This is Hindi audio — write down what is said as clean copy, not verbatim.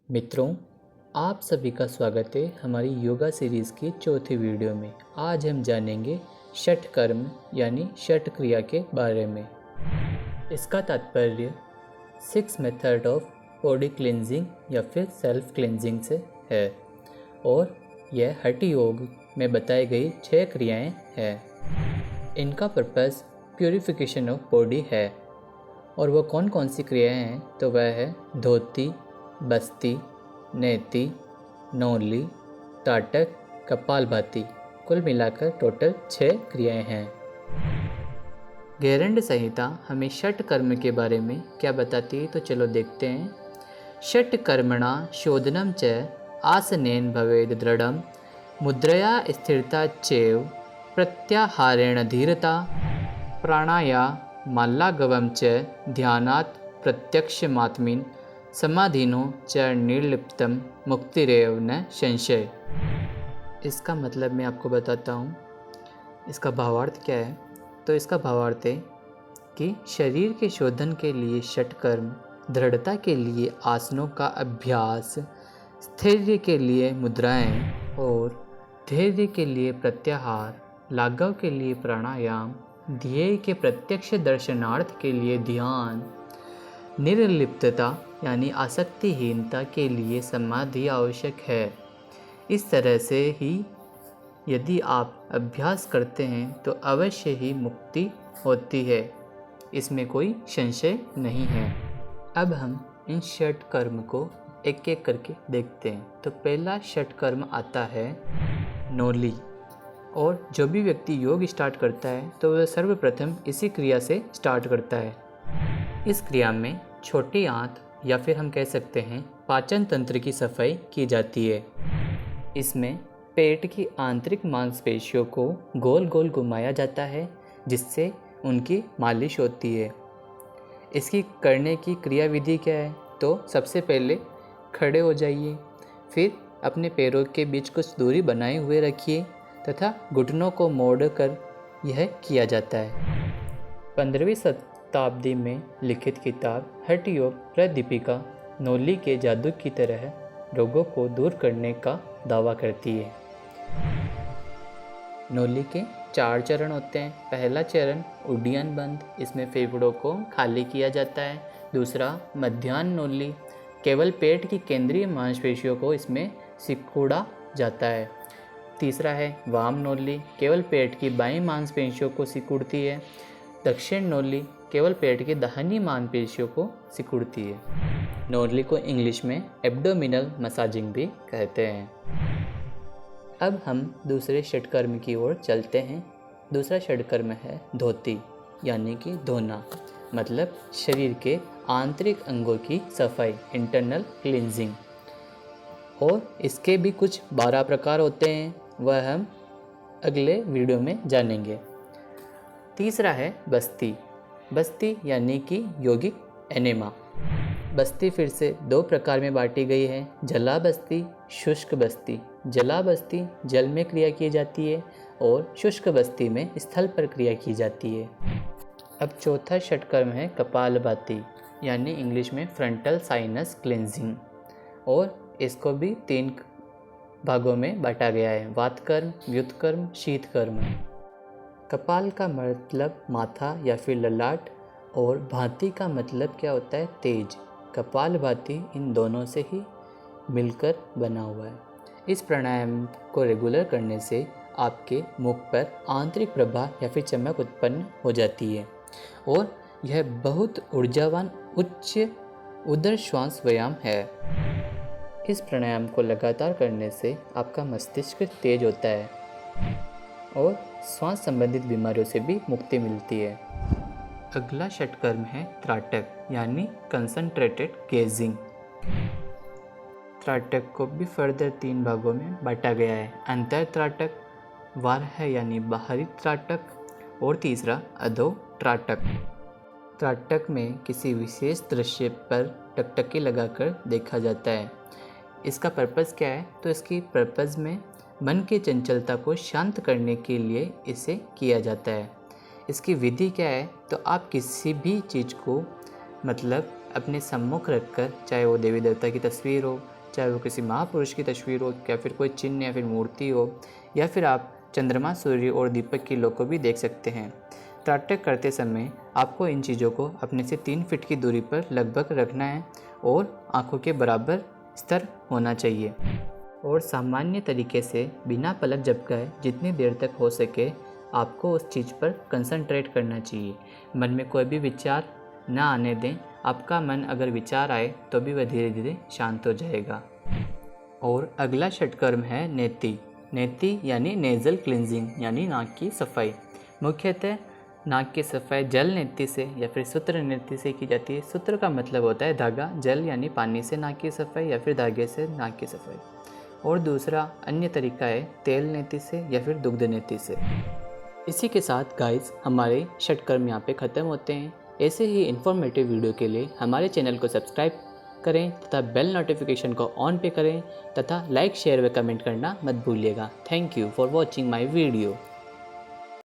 मित्रों, आप सभी का स्वागत है हमारी योगा सीरीज़ की चौथी वीडियो में। आज हम जानेंगे षट कर्म यानी षट क्रिया के बारे में। इसका तात्पर्य 6 मेथड ऑफ बॉडी क्लिनजिंग या फिर सेल्फ क्लिनजिंग से है और यह हठ योग में बताई गई 6 क्रियाएं हैं। इनका पर्पस प्यूरिफिकेशन ऑफ बॉडी है और वह कौन कौन सी क्रियाएं हैं तो वह है धोती, बस्ती, नेति, नौली, ताटक, कपालभाति। कुल मिलाकर टोटल 6 क्रियाएं हैं। गैरंड संहिता हमें षट कर्म के बारे में क्या बताती है तो चलो देखते हैं। षट कर्मणा शोधनम च आसनेन भवेद दृढ़म मुद्रया स्थिरता चैव प्रत्याहारेण धीरता प्राणायामाल्लागवं च ध्यानात् प्रत्यक्षमात्मिन समाधिनो च निर्लिप्तम मुक्तिरेव न संशय। इसका मतलब मैं आपको बताता हूँ। इसका भावार्थ क्या है तो इसका भावार्थ है कि शरीर के शोधन के लिए षट कर्म, दृढ़ता के लिए आसनों का अभ्यास, स्थैर्य के लिए मुद्राएं और धैर्य के लिए प्रत्याहार, लाघव के लिए प्राणायाम, ध्येय के प्रत्यक्ष दर्शनार्थ के लिए ध्यान, निर्लिप्तता यानी आसक्तिहीनता के लिए समाधि आवश्यक है। इस तरह से ही यदि आप अभ्यास करते हैं तो अवश्य ही मुक्ति होती है, इसमें कोई संशय नहीं है। अब हम इन षट कर्म को एक एक करके देखते हैं। तो पहला षट कर्म आता है नौली। और जो भी व्यक्ति योग स्टार्ट करता है तो वह सर्वप्रथम इसी क्रिया से स्टार्ट करता है। इस क्रिया में छोटी आंत या फिर हम कह सकते हैं पाचन तंत्र की सफाई की जाती है। इसमें पेट की आंतरिक मांसपेशियों को गोल गोल घुमाया जाता है जिससे उनकी मालिश होती है। इसकी करने की क्रिया विधि क्या है तो सबसे पहले खड़े हो जाइए, फिर अपने पैरों के बीच कुछ दूरी बनाए हुए रखिए तथा घुटनों को मोड़कर यह किया जाता है। 15वीं शताब्दी में लिखित किताब हठ योग प्रदीपिका नौली के जादू की तरह रोगों को दूर करने का दावा करती है। नौली के 4 चरण होते हैं। पहला चरण उड्डयन बंद, इसमें फेफड़ों को खाली किया जाता है। दूसरा मध्याह्न नौली, केवल पेट की केंद्रीय मांसपेशियों को इसमें सिकुड़ा जाता है। तीसरा है वाम नौली, केवल पेट की बाईं मांसपेशियों को सिकुड़ती है। दक्षिण नौली केवल पेट की दाहिनी मांसपेशियों को सिकुड़ती है। नौली को इंग्लिश में एब्डोमिनल मसाजिंग भी कहते हैं। अब हम दूसरे षटकर्म की ओर चलते हैं। दूसरा षटकर्म है धोती यानी कि धोना, मतलब शरीर के आंतरिक अंगों की सफाई, इंटरनल क्लींजिंग। और इसके भी कुछ 12 प्रकार होते हैं, वह हम अगले वीडियो में जानेंगे। तीसरा है बस्ती। बस्ती यानी कि यौगिक एनेमा। बस्ती फिर से 2 प्रकार में बांटी गई है, जला बस्ती, शुष्क बस्ती। जला बस्ती जल में क्रिया की जाती है और शुष्क बस्ती में स्थल पर क्रिया की जाती है। अब चौथा षटकर्म है कपालभाति यानी इंग्लिश में फ्रंटल साइनस क्लींजिंग, और इसको भी 3 भागों में बांटा गया है, वातकर्म, व्युत्कर्म, शीतकर्म। कपाल का मतलब माथा या फिर ललाट और भाति का मतलब क्या होता है तेज। कपाल भाति इन दोनों से ही मिलकर बना हुआ है। इस प्राणायाम को रेगुलर करने से आपके मुख पर आंतरिक प्रभा या फिर चमक उत्पन्न हो जाती है और यह बहुत ऊर्जावान उच्च उदर श्वास व्यायाम है। इस प्राणायाम को लगातार करने से आपका मस्तिष्क तेज होता है और श्वास संबंधित बीमारियों से भी मुक्ति मिलती है। अगला षटकर्म है त्राटक यानी कंसंट्रेटेड गेजिंग। त्राटक को भी फर्दर 3 भागों में बांटा गया है, अंतर त्राटक, बाह्य यानी बाहरी त्राटक और तीसरा अधो त्राटक। त्राटक में किसी विशेष दृश्य पर टकटकी लगाकर देखा जाता है। इसका पर्पस क्या है तो इसकी पर्पस में मन की चंचलता को शांत करने के लिए इसे किया जाता है। इसकी विधि क्या है तो आप किसी भी चीज़ को मतलब अपने सम्मुख रखकर, चाहे वो देवी देवता की तस्वीर हो, चाहे वो किसी महापुरुष की तस्वीर हो, या फिर कोई चिन्ह या फिर मूर्ति हो, या फिर आप चंद्रमा, सूर्य और दीपक की लो को भी देख सकते हैं। त्राटक करते समय आपको इन चीज़ों को अपने से 3 फीट की दूरी पर लगभग रखना है और आँखों के बराबर स्तर होना चाहिए। और सामान्य तरीके से बिना पलक झपकाए जितनी देर तक हो सके आपको उस चीज़ पर कंसंट्रेट करना चाहिए। मन में कोई भी विचार ना आने दें। आपका मन अगर विचार आए तो भी वह धीरे धीरे शांत हो जाएगा। और अगला षटकर्म है नेति। नेति यानी नेज़ल क्लिनजिंग यानी नाक की सफाई। मुख्यतः नाक की सफाई जल नेति से या फिर सूत्र नेति से की जाती है। सूत्र का मतलब होता है धागा, जल यानी पानी से नाक की सफाई या फिर धागे से नाक की सफाई। और दूसरा अन्य तरीका है तेल नेति से या फिर दुग्ध नेति से। इसी के साथ गाइस हमारे षटकर्म यहाँ पे ख़त्म होते हैं। ऐसे ही इन्फॉर्मेटिव वीडियो के लिए हमारे चैनल को सब्सक्राइब करें तथा बेल नोटिफिकेशन को ऑन पे करें तथा लाइक, शेयर व कमेंट करना मत भूलिएगा। Thank you for watching my video.